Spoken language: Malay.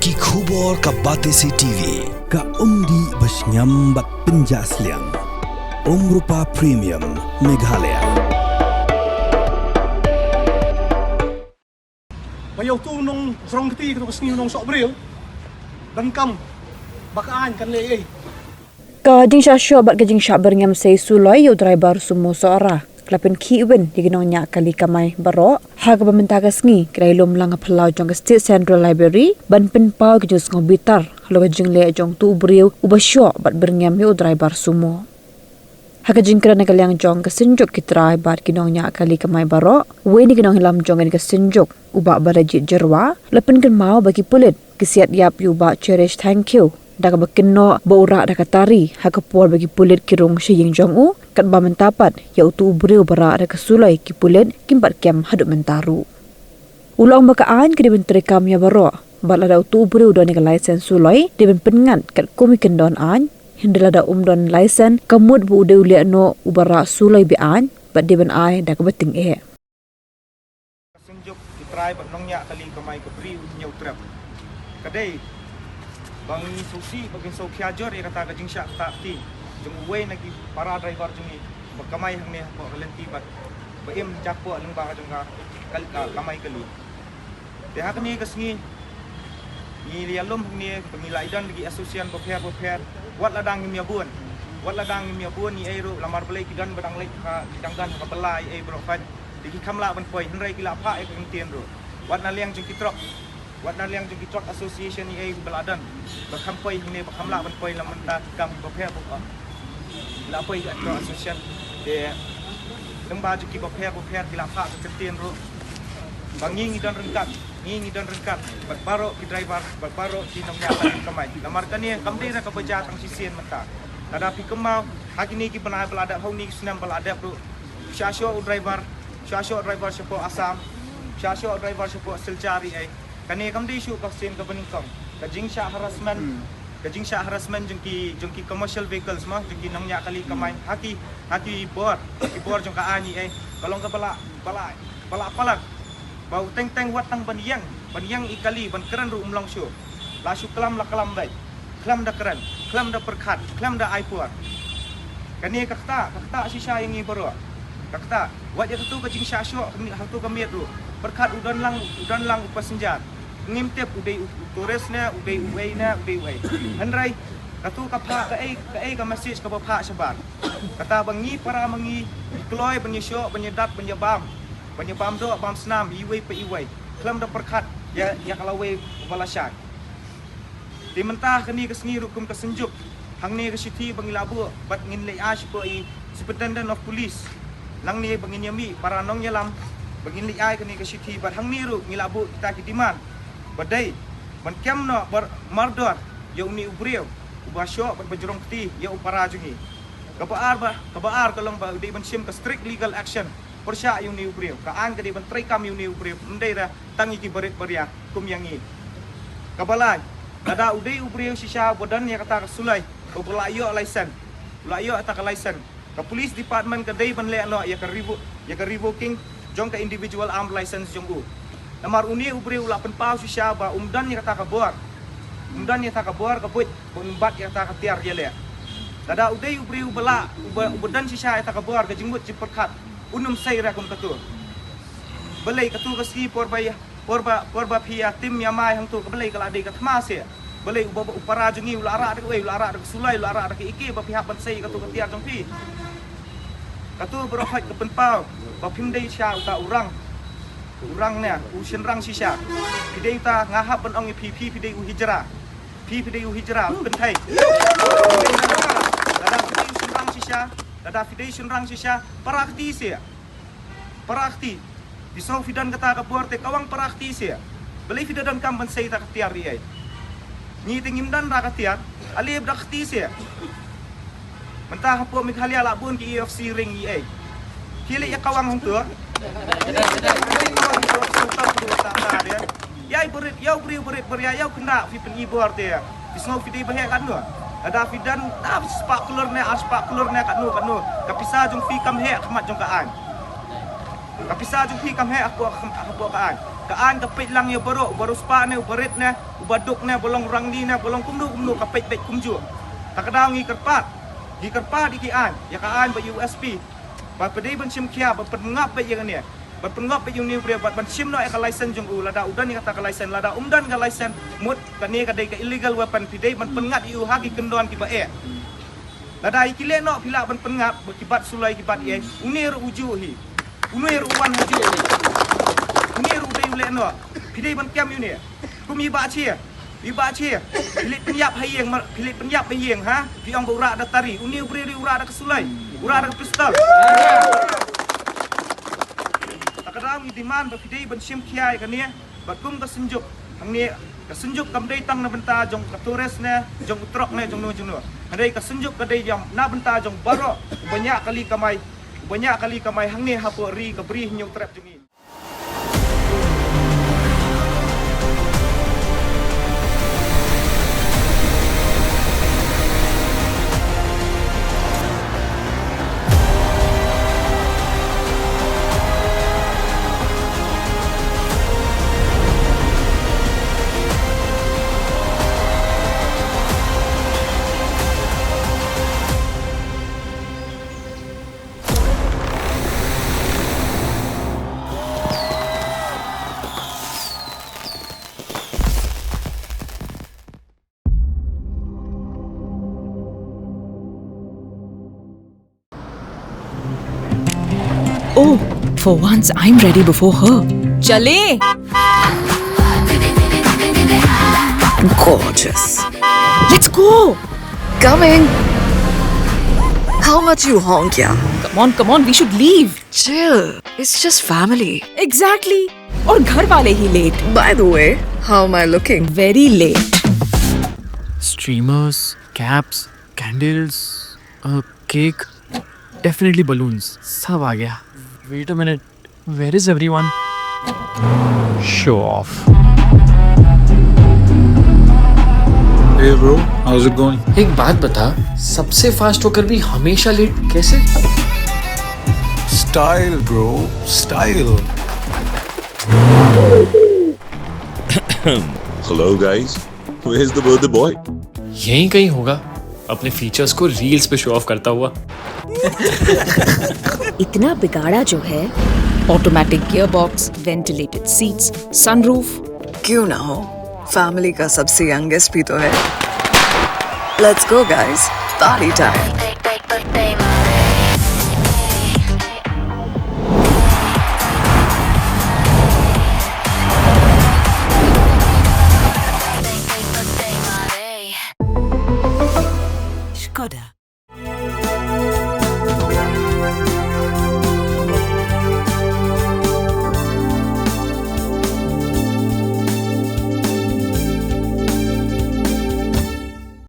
Ki khubor ka Batesi TV. Ka umdi basnyam bak penjaslian. Rupa Premium Meghalaya. Bayaw tu nung serong keti kita kesini nung sok bril. Dan kam bakaan kan le. Kajing syasyo bat kajing syak berngam say suloi yu driver sumo seorang. Kelapin kiwen di ginongnya kali kamai baro. Haga pementaga sengi kira ilum lang pelau jong State Central Library ban penpau kejus ngobitar. Kalau kajing le jong tu ubriu ubasyo bat berngam yu driver sumo. Haga jing kira nakaliang jong kesenjuk kitrai bat ginongnya kali kamai baro. Weni ginong hilam jong ini kesenjuk ubak barajit jerwa. Lepin kan mau bagi pulit kesiat yap yu ubak cherish thank you. Dah berkena berurak dah katari hak pual bagi pulit kirung sying jong u kat ba mentapat ya utu ubreu berak dah kesulai ki pulit kimpat kem haduk mentaru ulang bakaan ke diben terekam ya baro bala da utu ubreu don ke license sulai diben pengat kat komi kendon an hindela da don license kamut bu ude ulia no ubara sulai bi an bat diben ai dah kebeting Senjuk ditry bat nongnya kali kamai ke beri nyau trap kadai bangi susi bagin so kiajor ya kata kajing syak tak ti jeng way lagi para driver jengi bakamai hang ne ko lenti bat baim japo leng ba jeng ka kamai kali de hak ni kesngi ni lialum ni pengila idan lagi asosian boper wat ladang mi abun wat ladang mi abun ni aero lamar belai kidan badang lek ka danggan ka belai ai bro fan diki kamla ban poi henrai kila pa ai keng tien ro wat na liang jeng kitrok wat na liang jeng truck association ni ai beladan bakampai hine bakamla ban poi laman ta kam boper bo la poi ka truck association de lemba juki boper kila pa ke tien ro bangi dan rengkat bat baro ki driver bat baro ki nomnya kamai lamar kan ni kamde ra ka beja tang sisien mata ada pi kemau hagi ni ki bana belada hau ni senam belada bro syasyo driver syapo asam syasyo driver syapo seljari ai kani kamdi isu vaksin ke beningkong kajing syak harassment jengki commercial vehicles mah jengki namnya kali kamai haki bor jeng ka ani kalau ke balak bau teng watang baniang ikali ban keren ru umlang syu la syu kelam bai kelam da keren kelam da perkat kelam da aipur kani kakta sisa yang ibaro kakta wat tu kajing syak syok hatu kamiet ru perkat udan lang upasenjat ngimtep udai turisnya udai henrai katu kapha ka ai ka message ka bapha sabar kata bangi para mangi kloy bangi syok banyedat bam do bam senam iwei kelam da perkat ya kalau we balasyat di mentah kini kesngi rukum kesenjuk hang ni ke city bangi labu bat ngin le ash po i superintendent of police lang ni bangin yami para nong yalam bangin li ai kini ke city bat hang ni ru ngilabu kita kidiman badai ban kem no bar mardor ya uni ubriu ubasyo ban bajrong keti ya upara jungi kabaar kalong ba di ban sim ka strict legal action persya uni ubriu ka an ka di ban trekam uni ubriu ndai ra tangi ki barit baria kum yangi kabalai ada udai ubriu sisa bodan ya kata sulai ubulayo license ulayo ataka license ka police department ka dai ban le no ya ka revoking jong ka individual armed license jong u namar uni ubri ula penpau sisa ba umdan ni kata kabor kabut umbat ya kata tiar je le dada udai ubri ubala ubadan sisa eta kabor ka jinggut ciperkat unum sai ra kum katu belai katu kaski porba pia tim yamai hang tu ka belai kala de ka thma se belai upara jungi ula ara de sulai ula ara de iki ba pihak ban sai katu ka tiar jong pi katu berofat ke penpau ba pimdei sya uta urang ne usin rang sisa pidei ta ngahap ban ong pidei u hijrah kentai dada pidei sunrang sisa parakti di so fidan kata ka borte kawang parakti sia beli fidan kam ban sei ta tiar ai ni tingim dan ra ka tiar ali brakti sia mentah po mikhalia la bun ki UFC ring ai kili ya kawang hang tu yau berit yau kena fipen ibor dia disno fidi bahaya kan nu ada fidan sepak kulur ne kan nu kapisa jung fi kam he khmat jung kaan kapisa jung fi kam he aku kaan kaan kapit lang yo baru spa ne ubarit ne ubaduk ne bolong rang ni ne bolong kumdu kapit bet kumju takadang ngi kerpat iki an ya kaan ba USP ba pedai ban sim khia ba pengap bet yang ne ba pengap bet yung ni bre ba ban sim no ka license jong u lada udan ni kata ka license lada umdan ka license mut kani ka dai ka illegal weapon pedai ban pengat yu hagi kendon ki ba lada ikile no pila ban pengat berkibat sulai kibat ye unir uju hi unir uwan uju hi unir udai ule no pidai ban kem yu ni kum iba chia pilit penyap hayeng ha pi ong ura da tari unir bre ura da kesulai ura da pistol takadang mi diman ba pidai ban sim kiai kan ni bat kum ka senjuk hang ni ka senjuk kam dai tang na benta jong ka tores ne jong utrok ne jong no handai ka senjuk ka dai jam na benta jong baro banyak kali kamai hang ni hapo ri ka bri nyau trap jong ni. Oh, for once I'm ready before her. Chale! Gorgeous. Let's go! Coming. How much you honk, yeah? Come on, we should leave. Chill. It's just family. Exactly. और घर वाले ही late. By the way, how am I looking? Very late. Streamers, caps, candles, cake, definitely balloons. सब आ गया. Wait a minute. Where is everyone? Show off. Hey bro, how's it going? एक बात बता, सबसे फास्ट होकर भी हमेशा लेट कैसे? Style bro, style. Hello guys, where's the birthday boy? यहीं कहीं होगा, अपने फीचर्स को रील्स पे शो ऑफ करता हुआ. इतना बिगाड़ा जो है. Automatic gearbox, ventilated seats, sunroof. क्यों ना हो? फैमिली का सबसे यंगेस्ट भी तो है. Let's go guys, party time. Skoda.